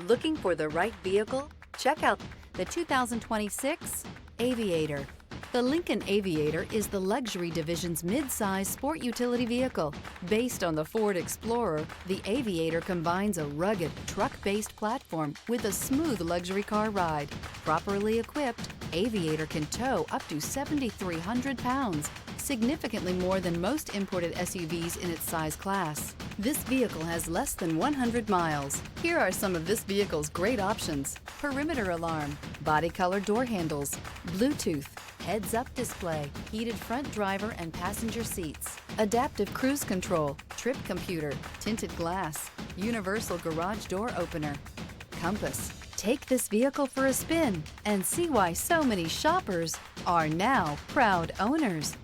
Looking for the right vehicle? Check out the 2026 Aviator. The Lincoln Aviator is the luxury division's mid-size sport utility vehicle. Based on the Ford Explorer, the Aviator combines a rugged, truck-based platform with a smooth luxury car ride. Properly equipped, Aviator can tow up to 7,300 pounds, significantly more than most imported SUVs in its size class. This vehicle has less than 100 miles. Here are some of this vehicle's great options: perimeter alarm, body color door handles, Bluetooth, heads-up display, heated front driver and passenger seats, adaptive cruise control, trip computer, tinted glass, universal garage door opener, compass. Take this vehicle for a spin and see why so many shoppers are now proud owners.